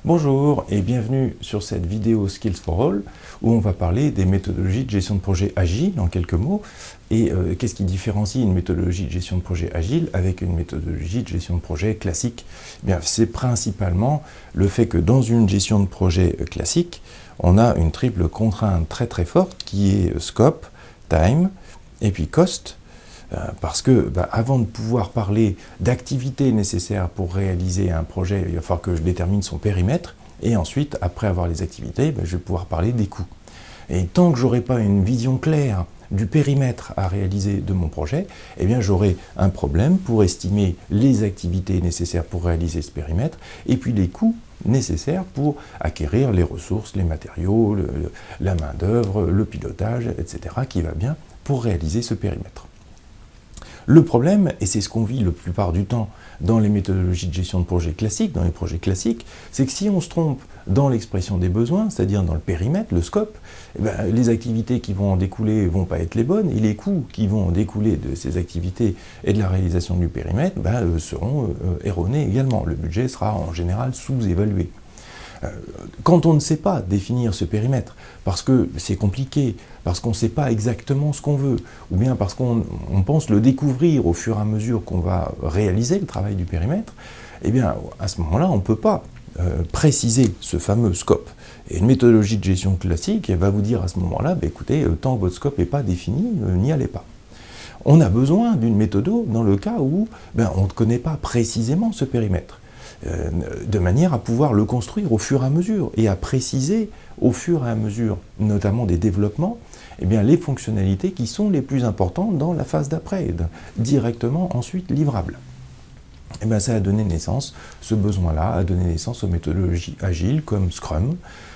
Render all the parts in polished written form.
Bonjour et bienvenue sur cette vidéo Skills for All où on va parler des méthodologies de gestion de projet agile en quelques mots et qu'est-ce qui différencie une méthodologie de gestion de projet agile avec une méthodologie de gestion de projet classique. Eh bien, c'est principalement le fait que dans une gestion de projet classique, on a une triple contrainte très forte qui est scope, time et puis cost. Parce que avant de pouvoir parler d'activités nécessaires pour réaliser un projet, il va falloir que je détermine son périmètre, et ensuite, après avoir les activités, je vais pouvoir parler des coûts. Et tant que je n'aurai pas une vision claire du périmètre à réaliser de mon projet, eh bien j'aurai un problème pour estimer les activités nécessaires pour réaliser ce périmètre, et puis les coûts nécessaires pour acquérir les ressources, les matériaux, la main-d'œuvre, le pilotage, etc., qui va bien pour réaliser ce périmètre. Le problème, et c'est ce qu'on vit la plupart du temps dans les méthodologies de gestion de projet classiques, dans les projets classiques, c'est que si on se trompe dans l'expression des besoins, c'est-à-dire dans le périmètre, le scope, les activités qui vont en découler ne vont pas être les bonnes, et les coûts qui vont en découler de ces activités et de la réalisation du périmètre seront erronés également. Le budget sera en général sous-évalué. Quand on ne sait pas définir ce périmètre, parce que c'est compliqué, parce qu'on ne sait pas exactement ce qu'on veut, ou bien parce qu'on pense le découvrir au fur et à mesure qu'on va réaliser le travail du périmètre, eh bien, à ce moment-là, on ne peut pas préciser ce fameux scope. Et une méthodologie de gestion classique, elle va vous dire à ce moment-là, écoutez, tant que votre scope n'est pas défini, n'y allez pas. On a besoin d'une méthode dans le cas où on ne connaît pas précisément ce périmètre. De manière à pouvoir le construire au fur et à mesure et à préciser au fur et à mesure, notamment des développements, les fonctionnalités qui sont les plus importantes dans la phase d'après, directement ensuite livrables. Ça a donné naissance, ce besoin-là a donné naissance aux méthodologies agiles comme Scrum.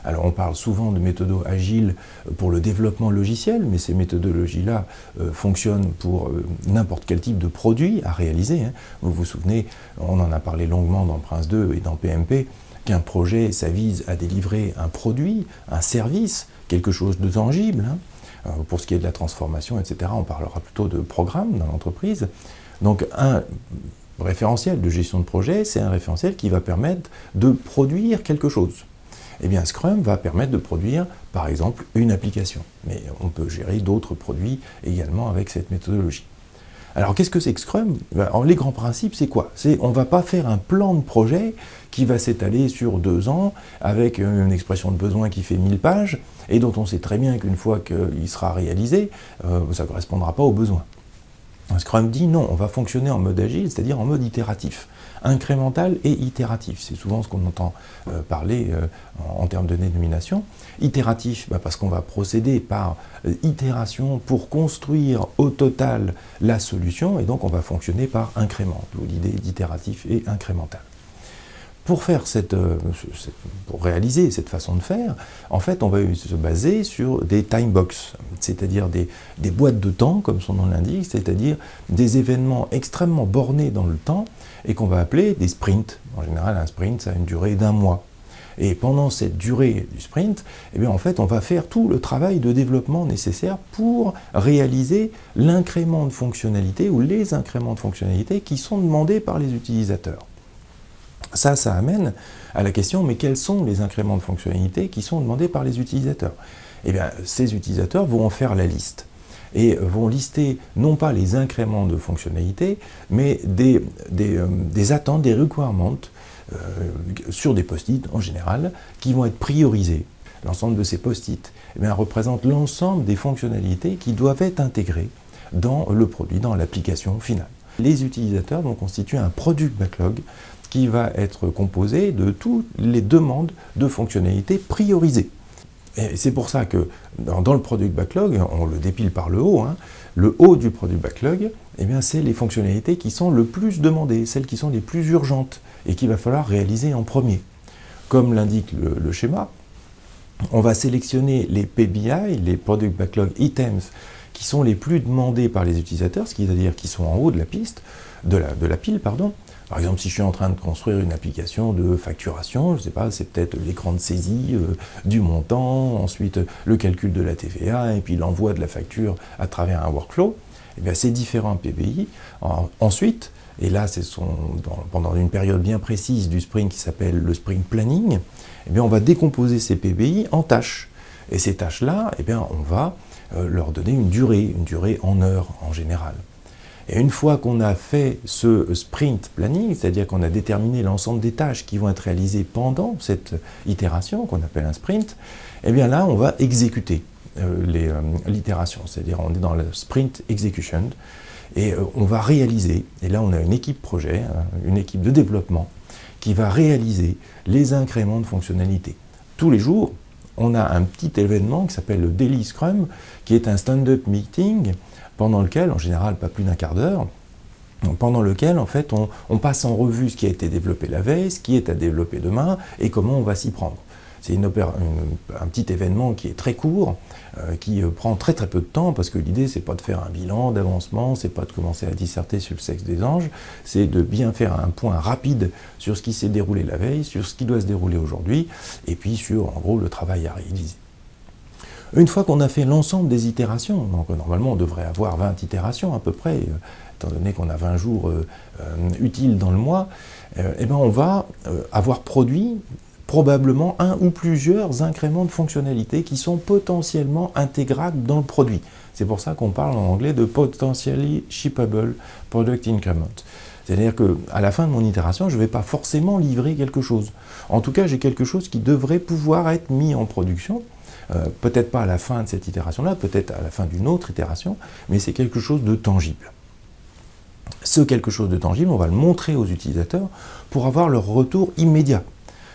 Alors on parle souvent de méthodes agiles pour le développement logiciel, mais ces méthodologies-là fonctionnent pour n'importe quel type de produit à réaliser. Vous vous souvenez, on en a parlé longuement dans Prince 2 et dans PMP, qu'un projet, ça vise à délivrer un produit, un service, quelque chose de tangible. Pour ce qui est de la transformation, etc., on parlera plutôt de programme dans l'entreprise. Donc un référentiel de gestion de projet, c'est un référentiel qui va permettre de produire quelque chose. Scrum va permettre de produire, par exemple, une application. Mais on peut gérer d'autres produits également avec cette méthodologie. Alors, qu'est-ce que c'est que Scrum? Les grands principes, c'est quoi? On ne va pas faire un plan de projet qui va s'étaler sur 2 ans avec une expression de besoin qui fait 1000 pages et dont on sait très bien qu'une fois qu'il sera réalisé, ça ne correspondra pas aux besoins. Scrum dit non, on va fonctionner en mode agile, c'est-à-dire en mode itératif, incrémental et itératif. C'est souvent ce qu'on entend parler en termes de dénomination. Itératif, parce qu'on va procéder par itération pour construire au total la solution, et donc on va fonctionner par incrément, d'où l'idée d'itératif et incrémental. Pour réaliser cette façon de faire, en fait, on va se baser sur des time box, c'est-à-dire des boîtes de temps, comme son nom l'indique, c'est-à-dire des événements extrêmement bornés dans le temps et qu'on va appeler des sprints. En général, un sprint, ça a une durée d'1 mois. Et pendant cette durée du sprint, en fait, on va faire tout le travail de développement nécessaire pour réaliser l'incrément de fonctionnalités ou les incréments de fonctionnalités qui sont demandés par les utilisateurs. Ça amène à la question, mais quels sont les incréments de fonctionnalités qui sont demandés par les utilisateurs? Ces utilisateurs vont en faire la liste et vont lister non pas les incréments de fonctionnalités, mais des attentes, des requirements sur des post-it en général, qui vont être priorisés. L'ensemble de ces post-it représente l'ensemble des fonctionnalités qui doivent être intégrées dans le produit, dans l'application finale. Les utilisateurs vont constituer un product backlog qui va être composé de toutes les demandes de fonctionnalités priorisées. Et c'est pour ça que dans le product backlog, on le dépile par le haut, le haut du product backlog, c'est les fonctionnalités qui sont le plus demandées, celles qui sont les plus urgentes et qu'il va falloir réaliser en premier. Comme l'indique le schéma, on va sélectionner les PBI, les product backlog items, qui sont les plus demandés par les utilisateurs, c'est-à-dire qui sont en haut de la piste, de la pile, pardon. Par exemple, si je suis en train de construire une application de facturation, je ne sais pas, c'est peut-être l'écran de saisie du montant, ensuite le calcul de la TVA, et puis l'envoi de la facture à travers un workflow, eh bien, ces différents PBI, ensuite, et là c'est pendant une période bien précise du sprint qui s'appelle le sprint planning, eh bien, on va décomposer ces PBI en tâches. Et ces tâches-là, eh bien, on va leur donner une durée en heures en général. Et une fois qu'on a fait ce sprint planning, c'est-à-dire qu'on a déterminé l'ensemble des tâches qui vont être réalisées pendant cette itération, qu'on appelle un sprint, eh bien là, on va exécuter l'itération, c'est-à-dire on est dans le sprint execution, et on va réaliser, et là on a une équipe projet, une équipe de développement, qui va réaliser les incréments de fonctionnalités. Tous les jours, on a un petit événement qui s'appelle le Daily Scrum, qui est un stand-up meeting, pendant lequel, en général pas plus d'un quart d'heure, pendant lequel en fait on passe en revue ce qui a été développé la veille, ce qui est à développer demain et comment on va s'y prendre. C'est un petit événement qui est très court, qui prend très peu de temps, parce que l'idée c'est pas de faire un bilan d'avancement, c'est pas de commencer à disserter sur le sexe des anges, c'est de bien faire un point rapide sur ce qui s'est déroulé la veille, sur ce qui doit se dérouler aujourd'hui, et puis sur en gros le travail à réaliser. Une fois qu'on a fait l'ensemble des itérations, donc normalement on devrait avoir 20 itérations à peu près, étant donné qu'on a 20 jours utiles dans le mois, eh ben on va avoir produit probablement un ou plusieurs incréments de fonctionnalités qui sont potentiellement intégrables dans le produit. C'est pour ça qu'on parle en anglais de potentially shippable product increment. C'est-à-dire qu'à la fin de mon itération, je ne vais pas forcément livrer quelque chose. En tout cas, j'ai quelque chose qui devrait pouvoir être mis en production. Peut-être pas à la fin de cette itération-là, peut-être à la fin d'une autre itération, mais c'est quelque chose de tangible. Ce quelque chose de tangible, on va le montrer aux utilisateurs pour avoir leur retour immédiat.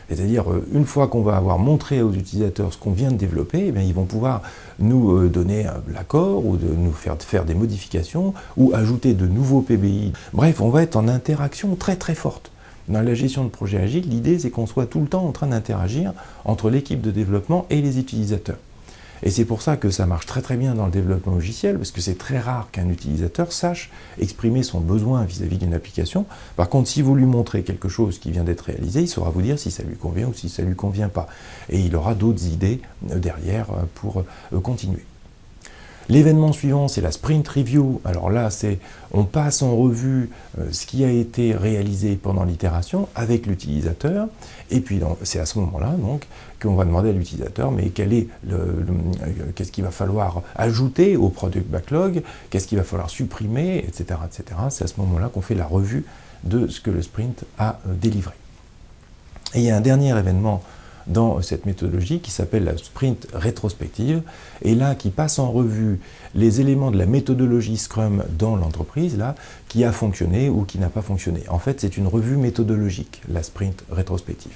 C'est-à-dire, une fois qu'on va avoir montré aux utilisateurs ce qu'on vient de développer, eh bien, ils vont pouvoir nous donner l'accord ou de nous faire des modifications ou ajouter de nouveaux PBI. Bref, on va être en interaction très forte. Dans la gestion de projet agile, l'idée c'est qu'on soit tout le temps en train d'interagir entre l'équipe de développement et les utilisateurs. Et c'est pour ça que ça marche très bien dans le développement logiciel, parce que c'est très rare qu'un utilisateur sache exprimer son besoin vis-à-vis d'une application. Par contre, si vous lui montrez quelque chose qui vient d'être réalisé, il saura vous dire si ça lui convient ou si ça ne lui convient pas. Et il aura d'autres idées derrière pour continuer. L'événement suivant, c'est la sprint review. Alors là, on passe en revue ce qui a été réalisé pendant l'itération avec l'utilisateur. Et puis, c'est à ce moment-là donc qu'on va demander à l'utilisateur, mais qu'est-ce qu'il va falloir ajouter au product backlog, qu'est-ce qu'il va falloir supprimer, etc. etc. C'est à ce moment-là qu'on fait la revue de ce que le sprint a délivré. Et il y a un dernier événement dans cette méthodologie qui s'appelle la sprint rétrospective, et là qui passe en revue les éléments de la méthodologie Scrum dans l'entreprise, là, qui a fonctionné ou qui n'a pas fonctionné. En fait, c'est une revue méthodologique, la sprint rétrospective.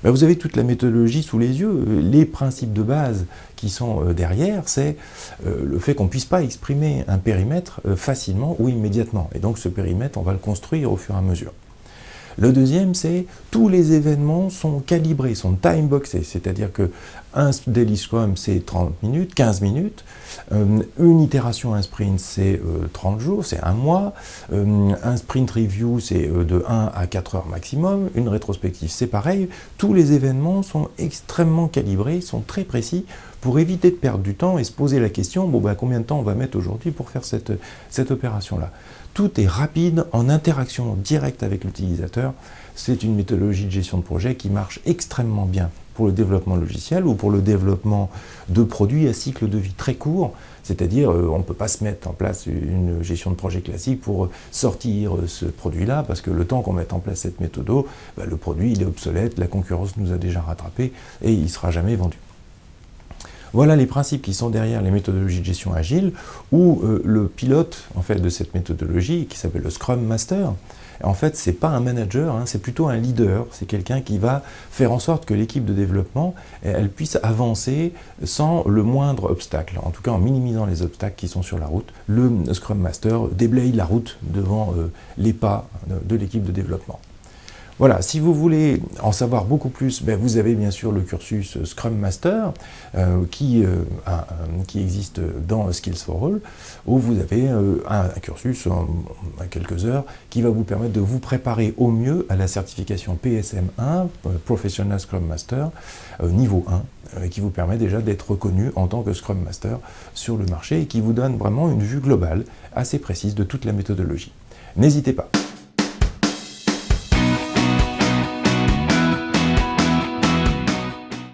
Ben, vous avez toute la méthodologie sous les yeux. Les principes de base qui sont derrière, c'est le fait qu'on ne puisse pas exprimer un périmètre facilement ou immédiatement. Et donc ce périmètre, on va le construire au fur et à mesure. Le deuxième, c'est tous les événements sont calibrés, sont time-boxés, c'est-à-dire qu'un daily scrum, c'est 30 minutes, 15 minutes, une itération, un sprint, c'est 30 jours, c'est un mois, un sprint review, c'est de 1 à 4 heures maximum, une rétrospective, c'est pareil. Tous les événements sont extrêmement calibrés, sont très précis, pour éviter de perdre du temps et se poser la question, bon, ben, combien de temps on va mettre aujourd'hui pour faire cette opération-là. Tout est rapide, en interaction directe avec l'utilisateur. C'est une méthodologie de gestion de projet qui marche extrêmement bien pour le développement logiciel ou pour le développement de produits à cycle de vie très court. C'est-à-dire, on ne peut pas se mettre en place une gestion de projet classique pour sortir ce produit-là, parce que le temps qu'on mette en place cette méthode, ben, le produit il est obsolète, la concurrence nous a déjà rattrapé et il ne sera jamais vendu. Voilà les principes qui sont derrière les méthodologies de gestion agile, où le pilote en fait, de cette méthodologie, qui s'appelle le Scrum Master, en fait, ce n'est pas un manager, hein, c'est plutôt un leader. C'est quelqu'un qui va faire en sorte que l'équipe de développement elle puisse avancer sans le moindre obstacle, en tout cas en minimisant les obstacles qui sont sur la route. Le Scrum Master déblaye la route devant les pas de l'équipe de développement. Voilà, si vous voulez en savoir beaucoup plus, vous avez bien sûr le cursus Scrum Master qui existe dans Skills for All, où vous avez un cursus en quelques heures qui va vous permettre de vous préparer au mieux à la certification PSM1, Professional Scrum Master, niveau 1, qui vous permet déjà d'être reconnu en tant que Scrum Master sur le marché et qui vous donne vraiment une vue globale assez précise de toute la méthodologie. N'hésitez pas.